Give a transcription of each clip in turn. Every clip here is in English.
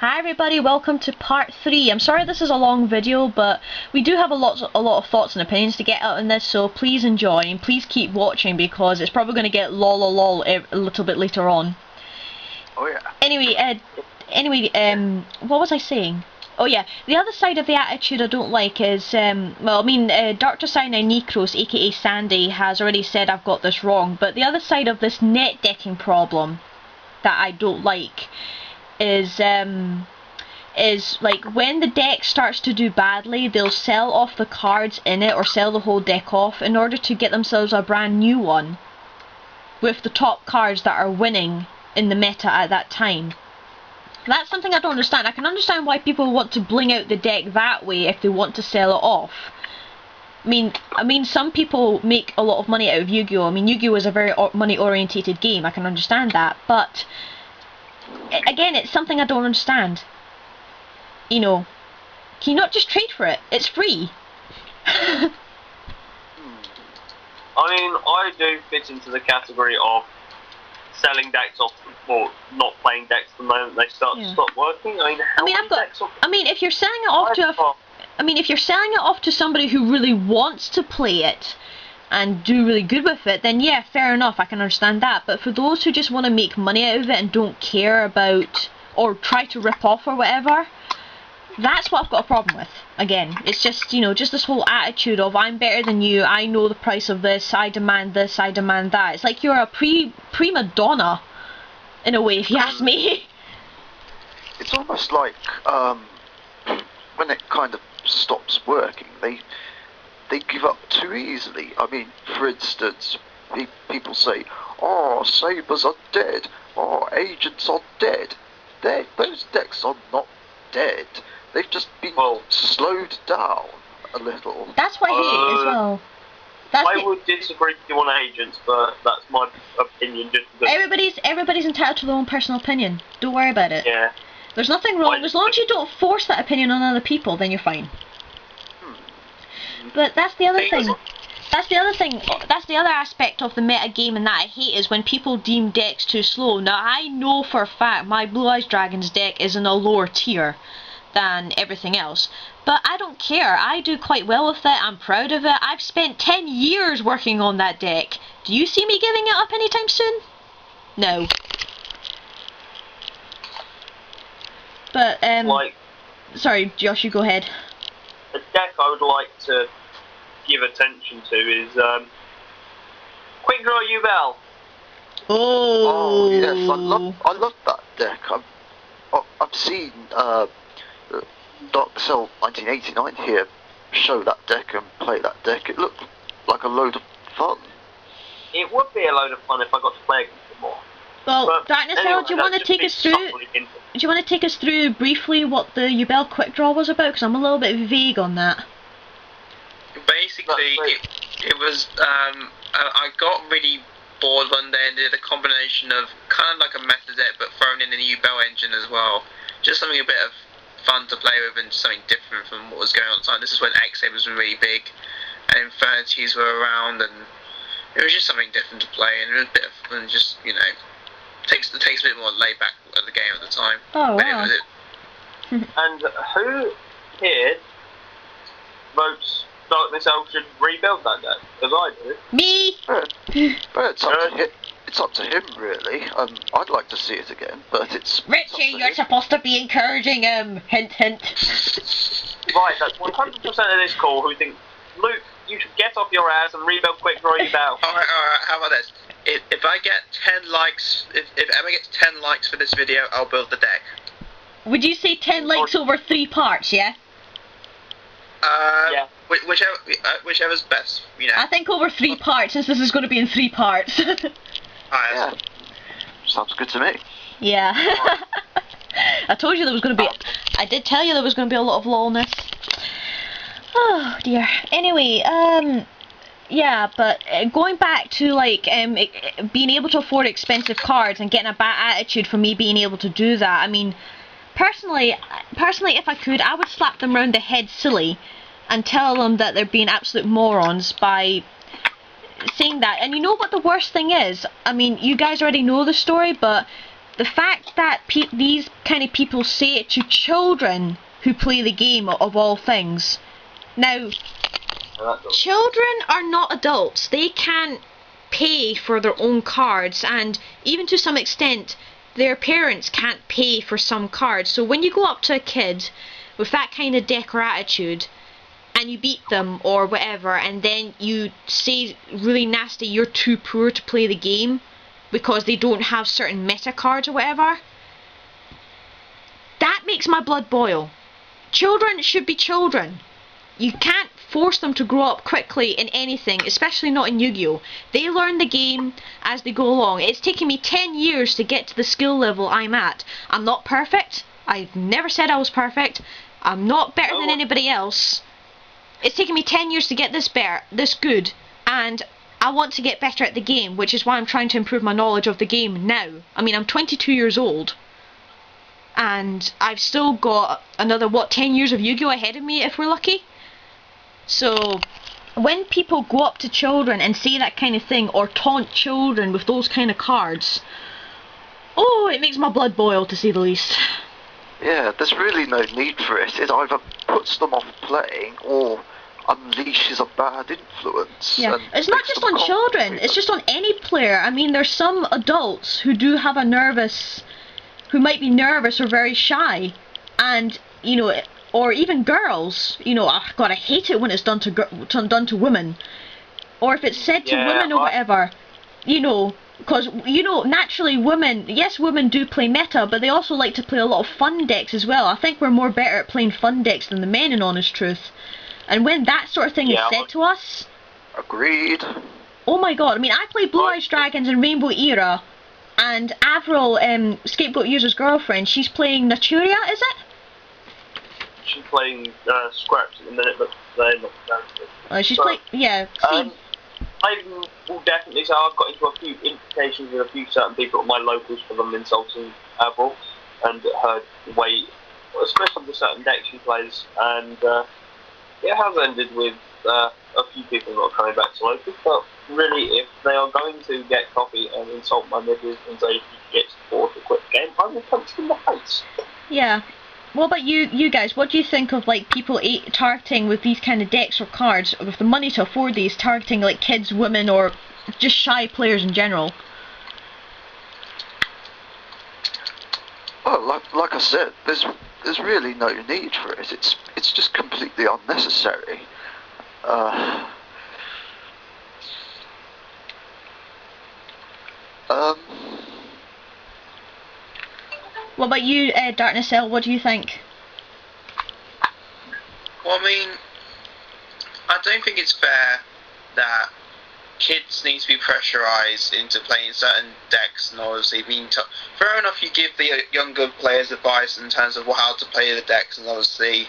Hi everybody, welcome to part 3. I'm sorry this is a long video, but we do have a lot of thoughts and opinions to get out in this, so please enjoy and please keep watching because it's probably going to get lol a little bit later on. Oh yeah. Anyway, what was I saying? Oh yeah, the other side of the attitude I don't like is, Dr. Sinai Necros, aka Sandy, has already said I've got this wrong, but the other side of this net decking problem that I don't like is like when the deck starts to do badly, they'll sell off the cards in it or sell the whole deck off in order to get themselves a brand new one with the top cards that are winning in the meta at that time. That's something I don't understand. I can understand why people want to bling out the deck that way if they want to sell it off. I mean, some people make a lot of money out of Yu-Gi-Oh! I mean, Yu-Gi-Oh! Is a very money-orientated game. I can understand that, but again, it's something I don't understand. You know, can you not just trade for it? It's free. I mean, I do fit into the category of selling decks off, or not playing decks the moment they stop working. If you're selling it off if you're selling it off to somebody who really wants to play it and do really good with it, then yeah, fair enough, I can understand that. But for those who just want to make money out of it and don't care about or try to rip off or whatever, that's what I've got a problem with. Again, it's just, you know, just this whole attitude of I'm better than you, I know the price of this, I demand that. It's like you're a prima donna in a way, if you ask me. It's almost like when it kind of stops working, they give up too easily. I mean, for instance, people say, "Oh, sabers are dead. Oh, agents are dead." Those decks are not dead. They've just been slowed down a little. That's what I hate as well. I would disagree with you on agents, but that's my opinion. Everybody's entitled to their own personal opinion. Don't worry about it. Yeah. There's nothing wrong. As long as you don't force that opinion on other people, then you're fine. But that's the other thing. That's the other aspect of the meta game, and that I hate is when people deem decks too slow. Now, I know for a fact my Blue Eyes Dragons deck is in a lower tier than everything else, but I don't care. I do quite well with it. I'm proud of it. I've spent 10 years working on that deck. Do you see me giving it up anytime soon? No. But, sorry, Josh, you go ahead. A deck I would like to give attention to is Quick Draw Yugioh. Oh yes, I love that deck. I've seen Dark Cell 1989 here show that deck and play that deck. It looked like a load of fun. It would be a load of fun if I got to play against it more. Well, Darkness Cell, do you want to take us through? Do you want to take us through briefly what the Yugioh Quick Draw was about? Because I'm a little bit vague on that. Basically, it was, I got really bored one day and did a combination of kind of like a meta deck but thrown in the Yugioh engine as well. Just something a bit of fun to play with and something different from what was going on at the time. This is when X-Sabers were really big and Infinities were around, and it was just something different to play, and it was a bit of fun, just, you know, takes a bit more laid back at the game at the time. Oh, but wow. And who here votes Darkness Elf should rebuild that deck? Because I do. Me! But it's up to him, really. I'd like to see it again, but it's... Richie, you're supposed to be encouraging him! Hint, hint. Right, that's 100% of this call who think, Luke, you should get off your ass and rebuild Quick Draw Yugioh. Alright, how about this? If I get 10 likes, if Emma gets 10 likes for this video, I'll build the deck. Would you say 10 likes over 3 parts, yeah? Yeah. Whichever's best, you know. I think over 3 parts, since this is going to be in 3 parts. Yeah. Sounds good to me. Yeah. I told you there was going to be... I did tell you there was going to be a lot of lolness. Oh, dear. Anyway, yeah, but going back to, like, being able to afford expensive cards and getting a bad attitude for me being able to do that, I mean, personally, if I could, I would slap them round the head silly and tell them that they're being absolute morons by saying that. And you know what the worst thing is? I mean, you guys already know the story, but the fact that these kind of people say it to children who play the game of all things. Now, children are not adults. They can't pay for their own cards, and even to some extent, their parents can't pay for some cards. So when you go up to a kid with that kind of deck or attitude, and you beat them or whatever, and then you say really nasty, you're too poor to play the game because they don't have certain meta cards or whatever, that makes my blood boil. Children should be children. You can't force them to grow up quickly in anything, especially not in Yu-Gi-Oh! They learn the game as they go along. It's taken me 10 years to get to the skill level I'm at. I'm not perfect. I've never said I was perfect. I'm not better than anybody else. It's taken me 10 years to get this good, and I want to get better at the game, which is why I'm trying to improve my knowledge of the game now. I mean, I'm 22 years old, and I've still got another, 10 years of Yu-Gi-Oh! Ahead of me if we're lucky. So, when people go up to children and say that kind of thing, or taunt children with those kind of cards, oh, it makes my blood boil, to say the least. Yeah, there's really no need for it. It either puts them off playing, or unleashes a bad influence. Yeah, it's not just on children, it's just on any player. I mean, there's some adults who do have who might be nervous or very shy, and, you know, or even girls, you know, oh God, I hate it when it's done to women, or if it's said to women or whatever, you know, because, you know, naturally women do play meta, but they also like to play a lot of fun decks as well. I think we're more better at playing fun decks than the men, in honest truth. And when that sort of thing is said to us... Agreed. Oh my God, I mean, I play Blue Eyes Dragons in Rainbow Era, and Avril, Scapegoat User's girlfriend, she's playing Naturia, is it? She's playing Scraps at the minute, but they're not guaranteed. She's playing... Yeah, see... I will definitely say I've got into a few implications with a few certain people at my locals for them insulting Avril and her way, especially with certain decks she plays, and it has ended with a few people not coming back to locals. But really, if they are going to get coffee and insult my midges and say it's bored to quit the game, I will punch them in the face. Yeah. What about you guys? What do you think of, like, people targeting with these kind of decks or cards, with the money to afford these, targeting like kids, women, or just shy players in general? Well, like I said, there's really no need for it. It's just completely unnecessary. What about you, Darkness L? What do you think? Well, I mean, I don't think it's fair that kids need to be pressurised into playing certain decks, and obviously being fair enough, you give the younger players advice in terms of how to play the decks, and obviously,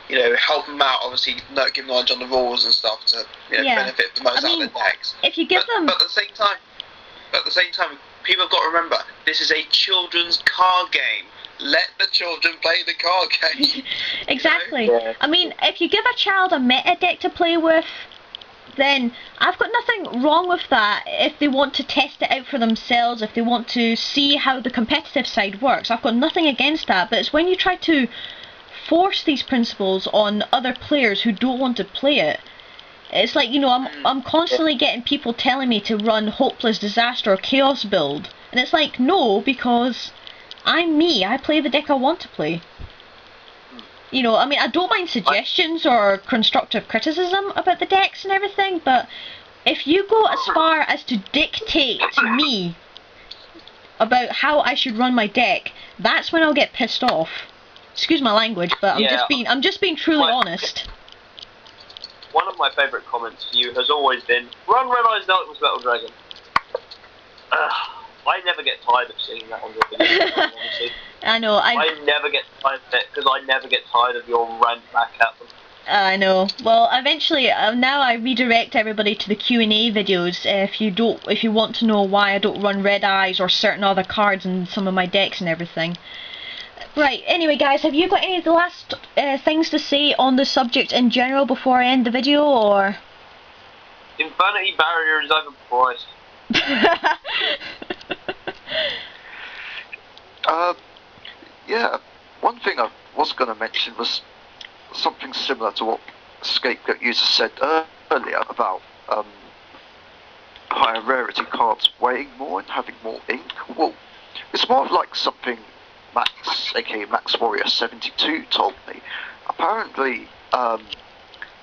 you know, help them out, obviously not give knowledge on the rules and stuff to, you know, benefit the most out of the decks. If you give them... But at the same time, people have got to remember, this is a children's card game. Let the children play the card game. Exactly. You know? Yeah. I mean, if you give a child a meta deck to play with, then I've got nothing wrong with that. If they want to test it out for themselves, if they want to see how the competitive side works, I've got nothing against that. But it's when you try to force these principles on other players who don't want to play it. It's like, you know, I'm constantly getting people telling me to run Hopeless Disaster or Chaos build. And it's like, no, because I'm me. I play the deck I want to play. You know, I mean, I don't mind suggestions or constructive criticism about the decks and everything, but if you go as far as to dictate to me about how I should run my deck, that's when I'll get pissed off. Excuse my language, but I'm just being truly honest. One of my favourite comments to you has always been, run Red Eyes Darkness Metal Dragon. I never get tired of seeing that on your video, honestly. I know. I never get tired of it, because I never get tired of your rant back at them. I know. Well, eventually, now I redirect everybody to the Q&A videos. If you want to know why I don't run Red Eyes or certain other cards in some of my decks and everything. Right, anyway guys, have you got any of the last things to say on the subject in general before I end the video, or...? Infinity Barrier is overpriced. Yeah, one thing I was going to mention was something similar to what Scapegoat User said earlier about higher rarity cards weighing more and having more ink. Well, it's more of like something Max, aka Max Warrior 72, told me. Apparently,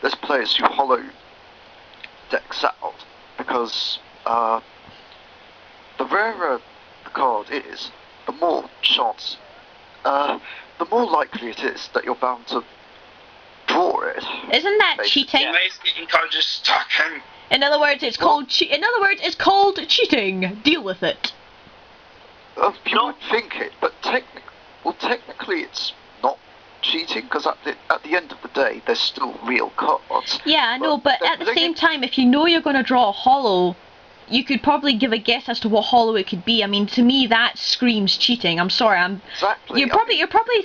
there's players who hollow decks out because the rarer the card is, the more chance, the more likely it is that you're bound to draw it. Isn't that Basically. cheating? Yeah, basically, you can't just stuck him. In other words, it's called it's called cheating. Deal with it. You would think it, but technically it's not cheating, because at the end of the day, they're still real cards. Yeah, I know, but at the same time, if you know you're going to draw a hollow, you could probably give a guess as to what hollow it could be. I mean, to me, that screams cheating. I'm sorry, Exactly. You're probably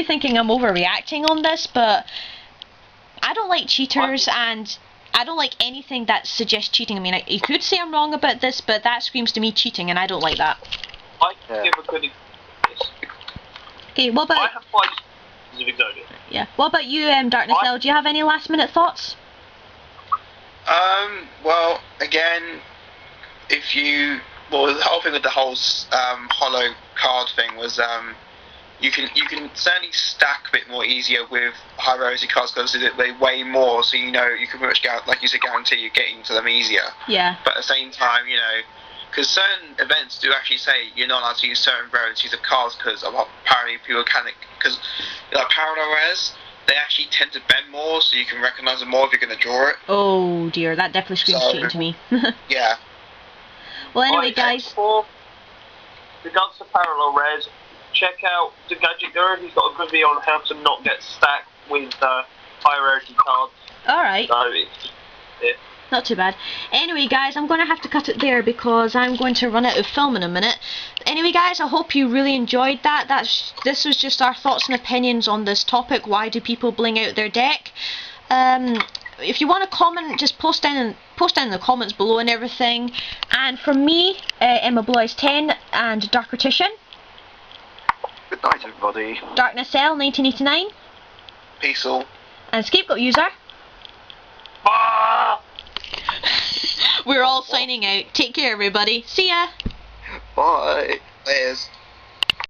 thinking I'm overreacting on this, but I don't like cheaters, and I don't like anything that suggests cheating. I mean, you could say I'm wrong about this, but that screams to me cheating, and I don't like that. I can give a good example. Okay, what about? I have 5 of Exodia. Yeah. What about you, Darkness L? Do you have any last minute thoughts? Well, again, the whole thing with the whole hollow card thing was you can certainly stack a bit more easier with high rarity cards because they weigh more, so you know you can pretty much like you said, guarantee you're getting to them easier. Yeah. But at the same time, you know, because certain events do actually say you're not allowed to use certain rarities of cards because of apparently people can, because like parallel rares, they actually tend to bend more, so you can recognise them more if you're going to draw it. Oh dear, that definitely screams cheating to me. Yeah. Well, anyway, guys. For regards to parallel rares, check out the Gadget Guru. He's got a good video on how to not get stacked with high rarity cards. Alright. So it's, yeah. Not too bad. Anyway, guys, I'm going to have to cut it there because I'm going to run out of film in a minute. Anyway, guys, I hope you really enjoyed that. This was just our thoughts and opinions on this topic. Why do people bling out their deck? If you want to comment, just post down in the comments below and everything. And from me, Emma Blue Eyes 10 and Darkertician. Good night, everybody. Darkness L 1989. Peace all. And Scapegoat User. Ah! We're all signing out. Take care, everybody. See ya. Bye. There's.